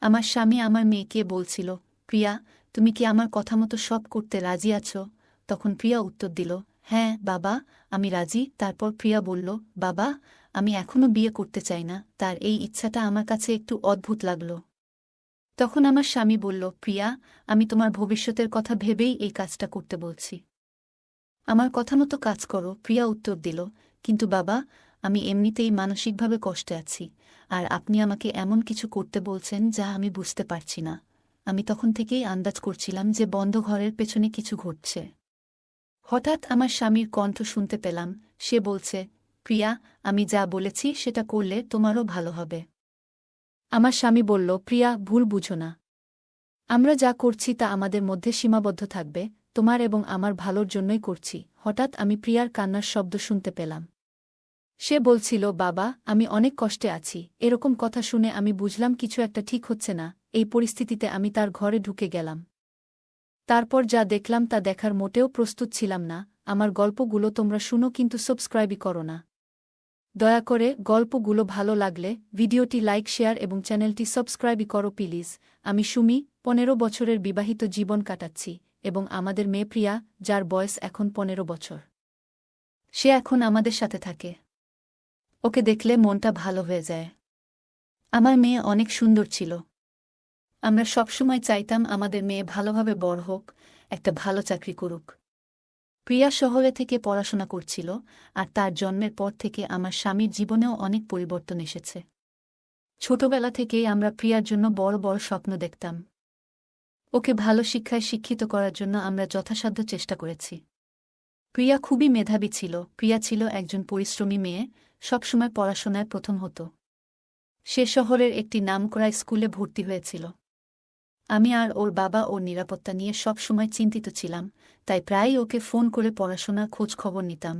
আমার স্বামী আমার মেয়েকে বলছিল, প্রিয়া, তুমি কি আমার কথা মতো সব করতে রাজি আছো? তখন প্রিয়া উত্তর দিল, হ্যাঁ বাবা, আমি রাজি। তারপর প্রিয়া বলল, বাবা, আমি এখনো বিয়ে করতে চাই না। তার এই ইচ্ছাটা আমার কাছে একটু অদ্ভুত লাগল। তখন আমার স্বামী বলল, প্রিয়া, আমি তোমার ভবিষ্যতের কথা ভেবেই এই কাজটা করতে বলছি। আমার কথা মতো কাজ করো। প্রিয়া উত্তর দিল, কিন্তু বাবা, আমি এমনিতেই মানসিকভাবে কষ্টে আছি, আর আপনি আমাকে এমন কিছু করতে বলছেন যা আমি বুঝতে পারছি না। আমি তখন থেকেই আন্দাজ করছিলাম যে বন্ধ ঘরের পেছনে কিছু ঘটছে। হঠাৎ আমার স্বামীর কণ্ঠ শুনতে পেলাম। সে বলছে, প্রিয়া, আমি যা বলেছি সেটা করলে তোমারও ভালো হবে। আমার স্বামী বলল, প্রিয়া, ভুল বুঝো না। আমরা যা করছি তা আমাদের মধ্যে সীমাবদ্ধ থাকবে, তোমার এবং আমার ভালোর জন্যই করছি। হঠাৎ আমি প্রিয়ার কান্নার শব্দ শুনতে পেলাম। সে বলছিল, বাবা, আমি অনেক কষ্টে আছি। এরকম কথা শুনে আমি বুঝলাম কিছু একটা ঠিক হচ্ছে না। এই পরিস্থিতিতে আমি তার ঘরে ঢুকে গেলাম। তারপর যা দেখলাম তা দেখার মোটেও প্রস্তুত ছিলাম না। আমার গল্পগুলো তোমরা শুনো, কিন্তু সাবস্ক্রাইবই করো না। দয়া করে গল্পগুলো ভালো লাগলে ভিডিওটি লাইক, শেয়ার এবং চ্যানেলটি সাবস্ক্রাইবই করো প্লিজ। আমি সুমি, 15 বছরের বিবাহিত জীবন কাটাচ্ছি, এবং আমাদের মেয়ে প্রিয়া, যার বয়স এখন 15 বছর। সে এখন আমাদের সাথে থাকে। ওকে দেখলে মনটা ভালো হয়ে যায়। আমার মেয়ে অনেক সুন্দর ছিল। আমরা সবসময় চাইতাম আমাদের মেয়ে ভালোভাবে বড় হোক, একটা ভালো চাকরি করুক। প্রিয়া শহরে থেকে পড়াশোনা করছিল, আর তার জন্মের পর থেকে আমার স্বামীর জীবনেও অনেক পরিবর্তন এসেছে। ছোটবেলা থেকেই আমরা প্রিয়ার জন্য বড় বড় স্বপ্ন দেখতাম। ওকে ভালো শিক্ষায় শিক্ষিত করার জন্য আমরা যথাসাধ্য চেষ্টা করেছি। প্রিয়া খুবই মেধাবী ছিল। প্রিয়া ছিল একজন পরিশ্রমী মেয়ে, সবসময় পড়াশোনায় প্রথম হতো। সে শহরের একটি নামকরা স্কুলে ভর্তি হয়েছিল। আমি আর ওর বাবা ওর নিরাপত্তা নিয়ে সব সময় চিন্তিত ছিলাম, তাই প্রায়ই ওকে ফোন করে পড়াশোনার খোঁজ খবর নিতাম।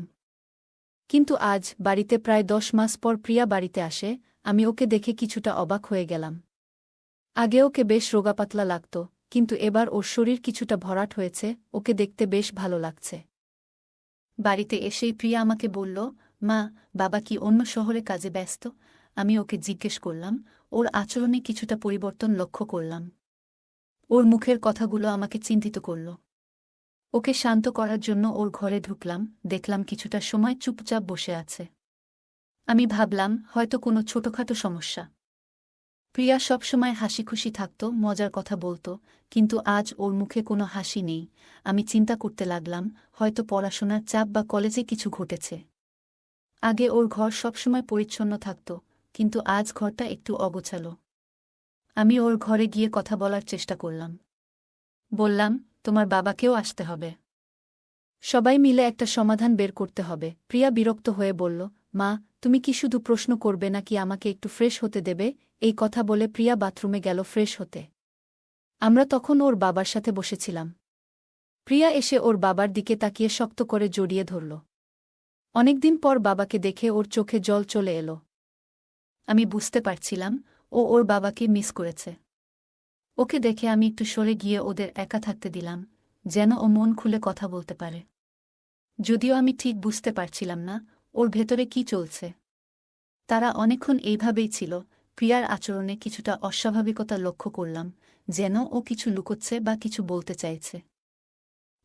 কিন্তু আজ, বাড়িতে প্রায় 10 মাস পর প্রিয়া বাড়িতে আসে, আমি ওকে দেখে কিছুটা অবাক হয়ে গেলাম। আগে ওকে বেশ রোগাপাতলা লাগত, কিন্তু এবার ওর শরীর কিছুটা ভরাট হয়েছে। ওকে দেখতে বেশ ভালো লাগছে। বাড়িতে এসেই প্রিয়া আমাকে বলল, মা, বাবা কি অন্য শহরে কাজে ব্যস্ত? আমি ওকে জিজ্ঞেস করলাম। ওর আচরণে কিছুটা পরিবর্তন লক্ষ্য করলাম। ওর মুখের কথাগুলো আমাকে চিন্তিত করল। ওকে শান্ত করার জন্য ওর ঘরে ঢুকলাম, দেখলাম কিছুটা সময় চুপচাপ বসে আছে। আমি ভাবলাম হয়তো কোনো ছোটখাটো সমস্যা। প্রিয়া সবসময় হাসিখুশি থাকত, মজার কথা বলত, কিন্তু আজ ওর মুখে কোনো হাসি নেই। আমি চিন্তা করতে লাগলাম, হয়তো পড়াশোনার চাপ বা কলেজে কিছু ঘটেছে। আগে ওর ঘর সবসময় পরিচ্ছন্ন থাকত, কিন্তু আজ ঘরটা একটু অগোছালো। আমি ওর ঘরে গিয়ে কথা বলার চেষ্টা করলাম। বললাম, তোমার বাবাকেও আসতে হবে। সবাই মিলে একটা সমাধান বের করতে হবে। প্রিয়া বিরক্ত হয়ে বলল, মা, তুমি কি শুধু প্রশ্ন করবে নাকি আমাকে একটু ফ্রেশ হতে দেবে? এই কথা বলে প্রিয়া বাথরুমে গেল ফ্রেশ হতে। আমরা তখন ওর বাবার সাথে বসেছিলাম। প্রিয়া এসে ওর বাবার দিকে তাকিয়ে শক্ত করে জড়িয়ে ধরল। অনেকদিন পর বাবাকে দেখে ওর চোখে জল চলে এলো। আমি বুঝতে পারছিলাম ও ওর বাবাকে মিস করেছে। ওকে দেখে আমি একটু সরে গিয়ে ওদের একা থাকতে দিলাম, যেন ও মন খুলে কথা বলতে পারে। যদিও আমি ঠিক বুঝতে পারছিলাম না ওর ভেতরে কি চলছে। তারা অনেকক্ষণ এইভাবেই ছিল। প্রিয়ার আচরণে কিছুটা অস্বাভাবিকতা লক্ষ্য করলাম, যেন ও কিছু লুকোচ্ছে বা কিছু বলতে চাইছে।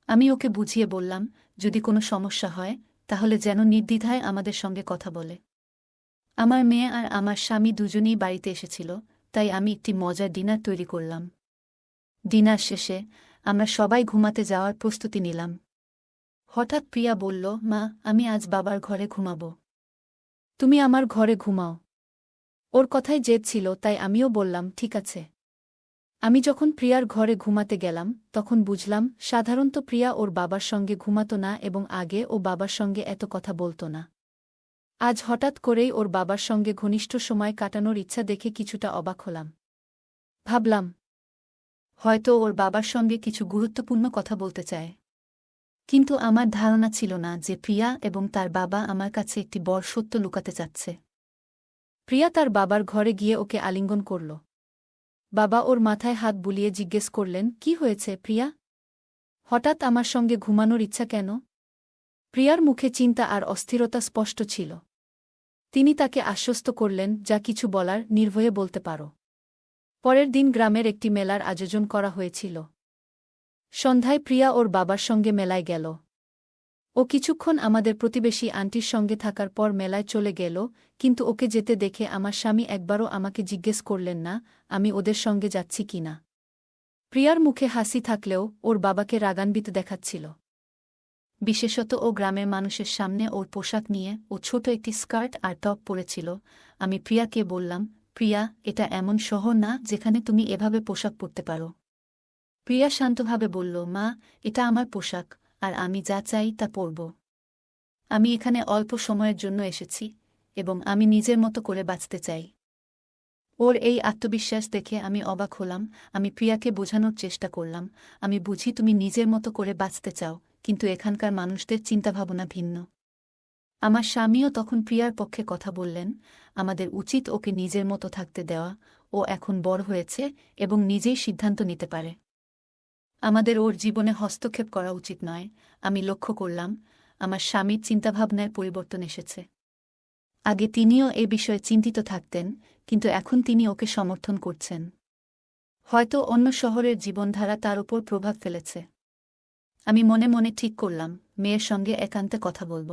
আমি ওকে বুঝিয়ে বললাম, যদি কোনো সমস্যা হয় তাহলে যেন নির্দ্বিধায় আমাদের সঙ্গে কথা বলে। আমার মেয়ে আর আমার স্বামী দুজনেই বাড়িতে এসেছিল, তাই আমি একটি মজার ডিনার তৈরি করলাম। ডিনার শেষে আমরা সবাই ঘুমাতে যাওয়ার প্রস্তুতি নিলাম। হঠাৎ প্রিয়া বলল, মা, আমি আজ বাবার ঘরে ঘুমাব। তুমি আমার ঘরে ঘুমাও। ওর কথাই জেদ ছিল, তাই আমিও বললাম, ঠিক আছে। আমি যখন প্রিয়ার ঘরে ঘুমাতে গেলাম, তখন বুঝলাম সাধারণত প্রিয়া ওর বাবার সঙ্গে ঘুমাত না, এবং আগে ও বাবার সঙ্গে এত কথা বলত না। আজ হঠাৎ করেই ওর বাবার সঙ্গে ঘনিষ্ঠ সময় কাটানোর ইচ্ছা দেখে কিছুটা অবাক হলাম। ভাবলাম, হয়তো ওর বাবার সঙ্গে কিছু গুরুত্বপূর্ণ কথা বলতে চায়। কিন্তু আমার ধারণা ছিল না যে প্রিয়া এবং তার বাবা আমার কাছে একটি বড় সত্য লুকাতে চাচ্ছে। প্রিয়া তার বাবার ঘরে গিয়ে ওকে আলিঙ্গন করল। বাবা ওর মাথায় হাত বুলিয়ে জিজ্ঞেস করলেন, কি হয়েছে প্রিয়া? হঠাৎ আমার সঙ্গে ঘুমানোর ইচ্ছা কেন? প্রিয়ার মুখে চিন্তা আর অস্থিরতা স্পষ্ট ছিল। তিনি তাকে আশ্বস্ত করলেন, যা কিছু বলার নির্ভয়ে বলতে পারো। পরের দিন গ্রামের একটি মেলার আয়োজন করা হয়েছিল। সন্ধ্যায় প্রিয়া ওর বাবার সঙ্গে মেলায় গেল। ও কিছুক্ষণ আমাদের প্রতিবেশী আন্টির সঙ্গে থাকার পর মেলায় চলে গেল, কিন্তু ওকে যেতে দেখে আমার স্বামী একবারও আমাকে জিজ্ঞেস করলেন না আমি ওদের সঙ্গে যাচ্ছি কিনা। প্রিয়ার মুখে হাসি থাকলেও ওর বাবাকে রাগান্বিত দেখাচ্ছিল। বিশেষত ও গ্রামের মানুষের সামনে ওর পোশাক নিয়ে ও ছোট একটি স্কার্ট আর টপ পরেছিল। আমি প্রিয়াকে বললাম, প্রিয়া, এটা এমন শহর না যেখানে তুমি এভাবে পোশাক পরতে পারো। প্রিয়া শান্তভাবে বলল, মা, এটা আমার পোশাক, আর আমি যা চাই তা পরব। আমি এখানে অল্প সময়ের জন্য এসেছি, এবং আমি নিজের মতো করে বাঁচতে চাই। ওর এই আত্মবিশ্বাস দেখে আমি অবাক হলাম। আমি প্রিয়াকে বোঝানোর চেষ্টা করলাম, আমি বুঝি তুমি নিজের মতো করে বাঁচতে চাও, কিন্তু এখানকার মানুষদের চিন্তাভাবনা ভিন্ন। আমার স্বামীও তখন প্রিয়ার পক্ষে কথা বললেন, আমাদের উচিত ওকে নিজের মতো থাকতে দেওয়া। ও এখন বড় হয়েছে এবং নিজেই সিদ্ধান্ত নিতে পারে। আমাদের ওর জীবনে হস্তক্ষেপ করা উচিত নয়। আমি লক্ষ্য করলাম, আমার স্বামীর চিন্তাভাবনায় পরিবর্তন এসেছে। আগে তিনিও এ বিষয়ে চিন্তিত থাকতেন, কিন্তু এখন তিনি ওকে সমর্থন করছেন। হয়তো অন্য শহরের জীবনধারা তার উপর প্রভাব ফেলেছে। আমি মনে মনে ঠিক করলাম, মেয়ের সঙ্গে একান্তে কথা বলব।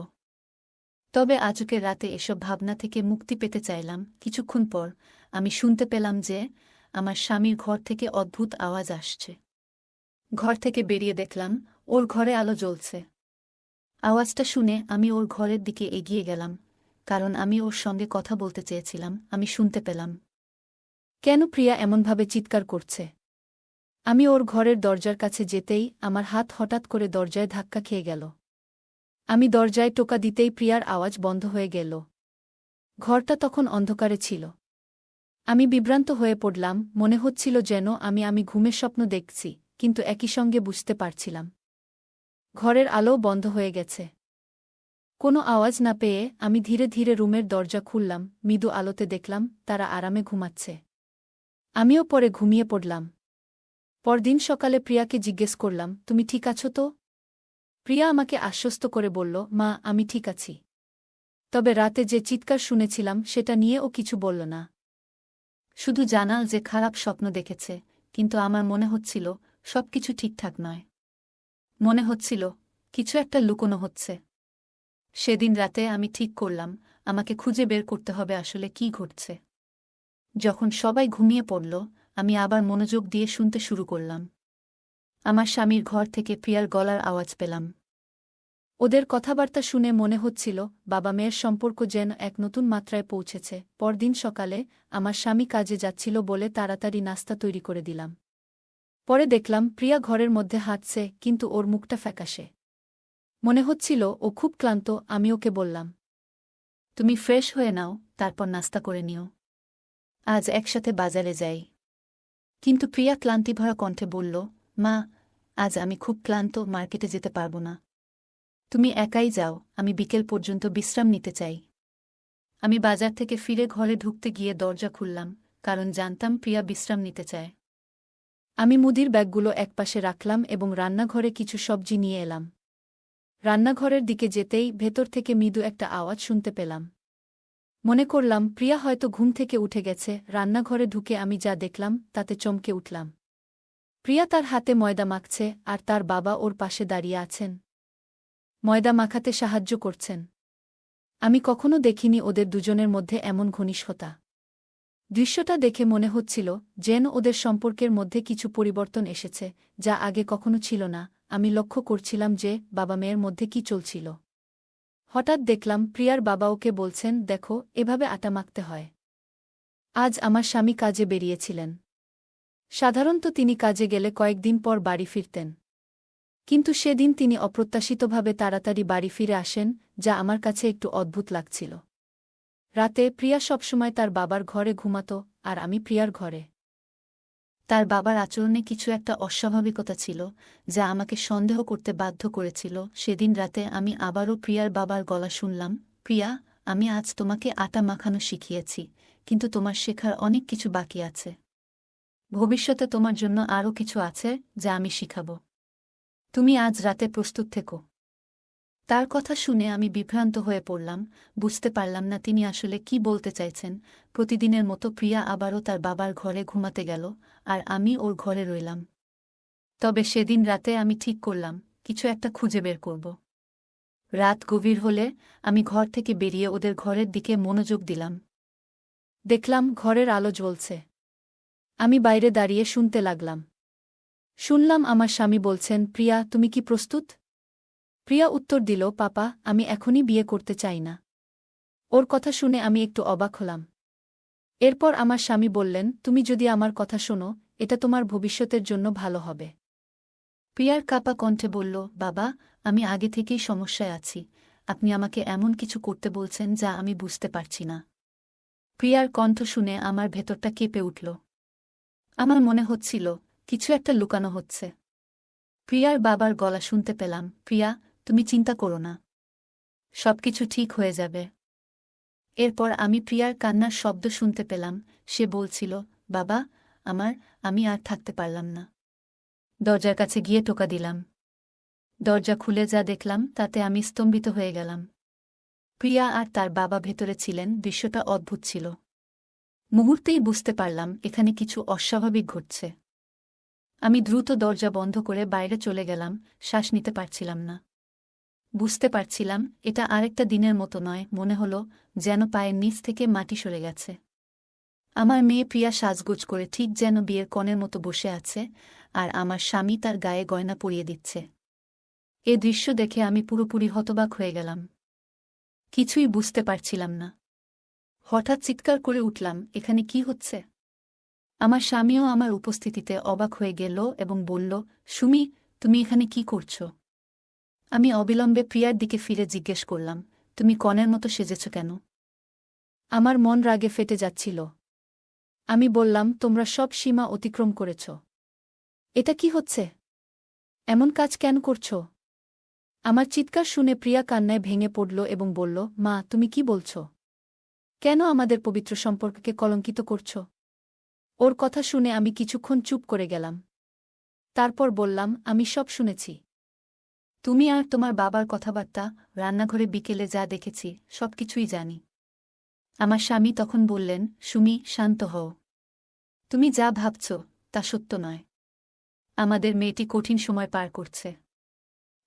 তবে আজকের রাতে এসব ভাবনা থেকে মুক্তি পেতে চাইলাম। কিছুক্ষণ পর আমি শুনতে পেলাম যে আমার স্বামীর ঘর থেকে অদ্ভুত আওয়াজ আসছে। ঘর থেকে বেরিয়ে দেখলাম ওর ঘরে আলো জ্বলছে। আওয়াজটা শুনে আমি ওর ঘরের দিকে এগিয়ে গেলাম, কারণ আমি ওর সঙ্গে কথা বলতে চেয়েছিলাম। আমি শুনতে পেলাম কেন প্রিয়া এমনভাবে চিৎকার করছে। আমি ওর ঘরের দরজার কাছে যেতেই আমার হাত হঠাৎ করে দরজায় ধাক্কা খেয়ে গেল। আমি দরজায় টোকা দিতেই প্রিয়ার আওয়াজ বন্ধ হয়ে গেল। ঘরটা তখন অন্ধকারে ছিল। আমি বিভ্রান্ত হয়ে পড়লাম, মনে হচ্ছিল যেন আমি ঘুমের স্বপ্ন দেখছি, কিন্তু একই সঙ্গে বুঝতে পারছিলাম ঘরের আলো বন্ধ হয়ে গেছে। কোনো আওয়াজ না পেয়ে আমি ধীরে ধীরে রুমের দরজা খুললাম। মৃদু আলোতে দেখলাম তারা আরামে ঘুমাচ্ছে। আমিও পরে ঘুমিয়ে পড়লাম। পরদিন সকালে প্রিয়াকে জিজ্ঞেস করলাম, তুমি ঠিক আছো তো? প্রিয়া আমাকে আশ্বস্ত করে বলল, মা, আমি ঠিক আছি। তবে রাতে যে চিৎকার শুনেছিলাম সেটা নিয়ে ও কিছু বলল না। শুধু জানাল যে খারাপ স্বপ্ন দেখেছে, কিন্তু আমার মনে হচ্ছিল সবকিছু ঠিকঠাক নয়। মনে হচ্ছিল কিছু একটা লুকোনো হচ্ছে। সেদিন রাতে আমি ঠিক করলাম, আমাকে খুঁজে বের করতে হবে আসলে কী ঘটছে। যখন সবাই ঘুমিয়ে পড়ল, আমি আবার মনোযোগ দিয়ে শুনতে শুরু করলাম। আমার স্বামীর ঘর থেকে প্রিয়ার গলার আওয়াজ পেলাম। ওদের কথাবার্তা শুনে মনে হচ্ছিল বাবা মেয়ের সম্পর্ক যেন এক নতুন মাত্রায় পৌঁছেছে। পরদিন সকালে আমার স্বামী কাজে যাচ্ছিল বলে তাড়াতাড়ি নাস্তা তৈরি করে দিলাম। পরে দেখলাম প্রিয়া ঘরের মধ্যে হাঁটছে, কিন্তু ওর মুখটা ফ্যাকাশে। মনে হচ্ছিল ও খুব ক্লান্ত। আমি ওকে বললাম, তুমি ফ্রেশ হয়ে নাও, তারপর নাস্তা করে নিও। আজ একসাথে বাজারে যাই। কিন্তু প্রিয়া ক্লান্তিভরা কণ্ঠে বলল, মা, আজ আমি খুব ক্লান্ত, মার্কেটে যেতে পারব না। তুমি একাই যাও, আমি বিকেল পর্যন্ত বিশ্রাম নিতে চাই। আমি বাজার থেকে ফিরে ঘরে ঢুকতে গিয়ে দরজা খুললাম, কারণ জানতাম প্রিয়া বিশ্রাম নিতে চায়। আমি মুদির ব্যাগগুলো একপাশে রাখলাম এবং রান্নাঘরে কিছু সবজি নিয়ে এলাম। রান্নাঘরের দিকে যেতেই ভেতর থেকে মৃদু একটা আওয়াজ শুনতে পেলাম। মনে করলাম প্রিয়া হয়তো ঘুম থেকে উঠে গেছে। রান্নাঘরে ঢুকে আমি যা দেখলাম তাতে চমকে উঠলাম। প্রিয়া তার হাতে ময়দা মাখছে, আর তার বাবা ওর পাশে দাঁড়িয়ে আছেন, ময়দা মাখাতে সাহায্য করছেন। আমি কখনো দেখিনি ওদের দুজনের মধ্যে এমন ঘনিষ্ঠতা। দৃশ্যটা দেখে মনে হচ্ছিল যেন ওদের সম্পর্কের মধ্যে কিছু পরিবর্তন এসেছে, যা আগে কখনো ছিল না। আমি লক্ষ্য করছিলাম যে বাবা মেয়ের মধ্যে কি চলছিল। হঠাৎ দেখলাম প্রিয়ার বাবা ওকে বলছেন, দেখো, এভাবে আটা মাখতে হয়। আজ আমার স্বামী কাজে বেরিয়েছিলেন। সাধারণত তিনি কাজে গেলে কয়েকদিন পর বাড়ি ফিরতেন, কিন্তু সেদিন তিনি অপ্রত্যাশিতভাবে তাড়াতাড়ি বাড়ি ফিরে আসেন, যা আমার কাছে একটু অদ্ভুত লাগছিল। রাতে প্রিয়া সবসময় তার বাবার ঘরে ঘুমাত, আর আমি প্রিয়ার ঘরে। তার বাবার আচরণে কিছু একটা অস্বাভাবিকতা ছিল, যা আমাকে সন্দেহ করতে বাধ্য করেছিল। সেদিন রাতে আমি আবারও প্রিয়ার বাবার গলা শুনলাম, প্রিয়া, আমি আজ তোমাকে আটা মাখানো শিখিয়েছি, কিন্তু তোমার শেখার অনেক কিছু বাকি আছে। ভবিষ্যতে তোমার জন্য আরও কিছু আছে যা আমি শিখাব। তুমি আজ রাতে প্রস্তুত থেকো। তার কথা শুনে আমি বিভ্রান্ত হয়ে পড়লাম, বুঝতে পারলাম না তিনি আসলে কি বলতে চাইছেন। প্রতিদিনের মতো প্রিয়া আবারও তার বাবার ঘরে ঘুমাতে গেল, আর আমি ওর ঘরে রইলাম। তবে সেদিন রাতে আমি ঠিক করলাম কিছু একটা খুঁজে বের করব। রাত গভীর হলে আমি ঘর থেকে বেরিয়ে ওদের ঘরের দিকে মনোযোগ দিলাম। দেখলাম ঘরের আলো জ্বলছে। আমি বাইরে দাঁড়িয়ে শুনতে লাগলাম। শুনলাম আমার স্বামী বলছেন, প্রিয়া, তুমি কি প্রস্তুত? প্রিয়া উত্তর দিল, পাপা, আমি এখনই বিয়ে করতে চাই না। ওর কথা শুনে আমি একটু অবাক হলাম। এরপর আমার স্বামী বললেন, তুমি যদি আমার কথা শোনো, এটা তোমার ভবিষ্যতের জন্য ভালো হবে। প্রিয়ার কাপা কণ্ঠে বলল, বাবা, আমি আগে থেকেই সমস্যায় আছি। আপনি আমাকে এমন কিছু করতে বলছেন যা আমি বুঝতে পারছি না। প্রিয়ার কণ্ঠ শুনে আমার ভেতরটা কেঁপে উঠল। আমার মনে হচ্ছিল কিছু একটা লুকানো হচ্ছে। প্রিয়ার বাবার গলা শুনতে পেলাম, প্রিয়া, তুমি চিন্তা করো না, সবকিছু ঠিক হয়ে যাবে। এরপর আমি প্রিয়ার কান্নার শব্দ শুনতে পেলাম। সে বলছিল, বাবা, আমি আর থাকতে পারলাম না। দরজার কাছে গিয়ে টোকা দিলাম। দরজা খুলে যা দেখলাম তাতে আমি স্তম্ভিত হয়ে গেলাম। প্রিয়া আর তার বাবা ভেতরে ছিলেন। দৃশ্যটা অদ্ভুত ছিল। মুহূর্তেই বুঝতে পারলাম এখানে কিছু অস্বাভাবিক ঘটছে। আমি দ্রুত দরজা বন্ধ করে বাইরে চলে গেলাম। শ্বাস নিতে পারছিলাম না। বুঝতে পারছিলাম এটা আরেকটা দিনের মতো নয়। মনে হলো যেন পায়ের নিচ থেকে মাটি সরে গেছে। আমার মেয়ে প্রিয়া সাজগোজ করে ঠিক যেন বিয়ের কনের মতো বসে আছে, আর আমার স্বামী তার গায়ে গয়না পরিয়ে দিচ্ছে। এ দৃশ্য দেখে আমি পুরোপুরি হতবাক হয়ে গেলাম। কিছুই বুঝতে পারছিলাম না। হঠাৎ চিৎকার করে উঠলাম, এখানে কি হচ্ছে? আমার স্বামীও আমার উপস্থিতিতে অবাক হয়ে গেল এবং বলল, সুমি, তুমি এখানে কি করছ? আমি অবিলম্বে প্রিয়ার দিকে ফিরে জিজ্ঞেস করলাম, তুমি কনের মতো সেজেছ কেন? আমার মন রাগে ফেটে যাচ্ছিল। আমি বললাম, তোমরা সব সীমা অতিক্রম করেছ। এটা কি হচ্ছে? এমন কাজ কেন করছ? আমার চিৎকার শুনে প্রিয়া কান্নায় ভেঙে পড়ল এবং বলল, মা, তুমি কি বলছ? কেন আমাদের পবিত্র সম্পর্ককে কলঙ্কিত করছ? ওর কথা শুনে আমি কিছুক্ষণ চুপ করে গেলাম। তারপর বললাম, আমি সব শুনেছি। তুমি আর তোমার বাবার কথাবার্তা, রান্নাঘরে বিকেলে যা দেখেছি, সবকিছুই জানি। আমার স্বামী তখন বললেন, সুমি, শান্ত হও। তুমি যা ভাবছ তা সত্য নয়। আমাদের মেয়েটি কঠিন সময় পার করছে।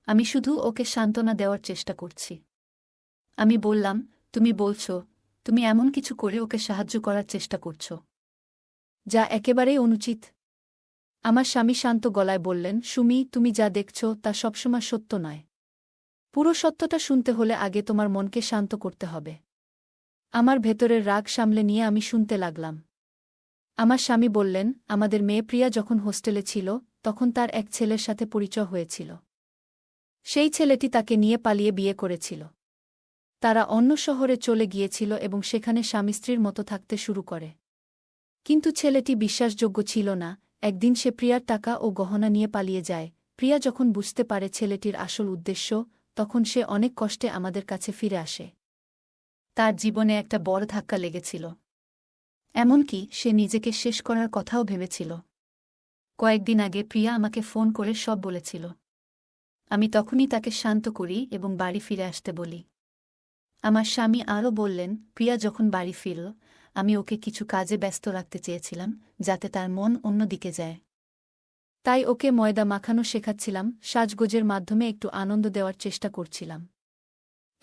আমি শুধু ওকে সান্ত্বনা দেওয়ার চেষ্টা করছি। আমি বললাম, তুমি বলছ তুমি এমন কিছু করে ওকে সাহায্য করার চেষ্টা করছ যা একেবারেই অনুচিত। আমার স্বামী শান্ত গলায় বললেন, সুমি, তুমি যা দেখছ তা সবসময় সত্য নয়। পুরো সত্যটা শুনতে হলে আগে তোমার মনকে শান্ত করতে হবে। আমার ভেতরের রাগ সামলে নিয়ে আমি শুনতে লাগলাম। আমার স্বামী বললেন, আমাদের মেয়ে প্রিয়া যখন হোস্টেলে ছিল তখন তার এক ছেলের সাথে পরিচয় হয়েছিল। সেই ছেলেটি তাকে নিয়ে পালিয়ে বিয়ে করেছিল। তারা অন্য শহরে চলে গিয়েছিল এবং সেখানে স্বামী স্ত্রীর মতো থাকতে শুরু করে। কিন্তু ছেলেটি বিশ্বাসযোগ্য ছিল না। একদিন সে প্রিয়ার টাকা ও গহনা নিয়ে পালিয়ে যায়। প্রিয়া যখন বুঝতে পারে ছেলেটির আসল উদ্দেশ্য, তখন সে অনেক কষ্টে আমাদের কাছে ফিরে আসে। তার জীবনে একটা বড় ধাক্কা লেগেছিল। এমনকি সে নিজেকে শেষ করার কথাও ভেবেছিল। কয়েকদিন আগে প্রিয়া আমাকে ফোন করে সব বলেছিল। আমি তখনই তাকে শান্ত করি এবং বাড়ি ফিরে আসতে বলি। আমার স্বামী আরও বললেন, প্রিয়া যখন বাড়ি ফিরল, আমি ওকে কিছু কাজে ব্যস্ত রাখতে চেয়েছিলাম যাতে তার মন অন্যদিকে যায়। তাই ওকে ময়দা মাখানো শেখাচ্ছিলাম, সাজগোজের মাধ্যমে একটু আনন্দ দেওয়ার চেষ্টা করছিলাম।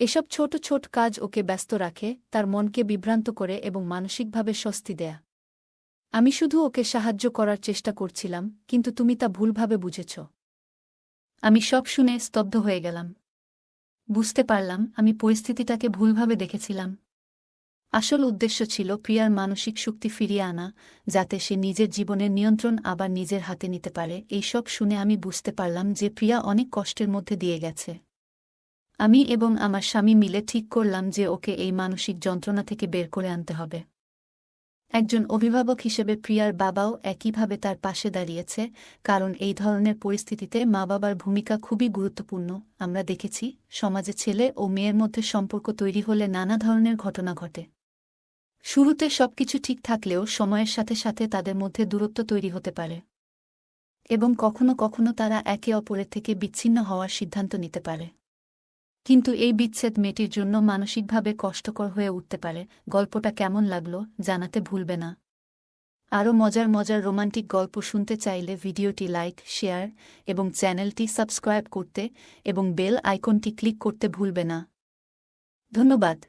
এসব ছোট ছোট কাজ ওকে ব্যস্ত রাখে, তার মনকে বিভ্রান্ত করে এবং মানসিকভাবে স্বস্তি দেয়া। আমি শুধু ওকে সাহায্য করার চেষ্টা করছিলাম, কিন্তু তুমি তা ভুলভাবে বুঝেছ। আমি সব শুনে স্তব্ধ হয়ে গেলাম। বুঝতে পারলাম আমি পরিস্থিতিটাকে ভুলভাবে দেখেছিলাম। আসল উদ্দেশ্য ছিল প্রিয়ার মানসিক শক্তি ফিরিয়ে আনা, যাতে সে নিজের জীবনের নিয়ন্ত্রণ আবার নিজের হাতে নিতে পারে। এই সব শুনে আমি বুঝতে পারলাম যে প্রিয়া অনেক কষ্টের মধ্যে দিয়ে গেছে। আমি এবং আমার স্বামী মিলে ঠিক করলাম যে ওকে এই মানসিক যন্ত্রণা থেকে বের করে আনতে হবে। একজন অভিভাবক হিসেবে প্রিয়ার বাবাও একইভাবে তার পাশে দাঁড়িয়েছে, কারণ এই ধরনের পরিস্থিতিতে মা-বাবার ভূমিকা খুবই গুরুত্বপূর্ণ। আমরা দেখেছি সমাজে ছেলে ও মেয়ের মধ্যে সম্পর্ক তৈরি হলে নানা ধরনের ঘটনা ঘটে। শুরুতে সবকিছু ঠিক থাকলেও সময়ের সাথে সাথে তাদের মধ্যে দূরত্ব তৈরি হতে পারে এবং কখনো কখনো তারা একে অপরের থেকে বিচ্ছিন্ন হওয়ার সিদ্ধান্ত নিতে পারে। কিন্তু এই বিচ্ছেদ মেয়েটির জন্য মানসিকভাবে কষ্টকর হয়ে উঠতে পারে। গল্পটা কেমন লাগলো জানাতে ভুলবে না। আরও মজার মজার রোমান্টিক গল্প শুনতে চাইলে ভিডিওটি লাইক, শেয়ার এবং চ্যানেলটি সাবস্ক্রাইব করতে এবং বেল আইকনটি ক্লিক করতে ভুলবে না। ধন্যবাদ।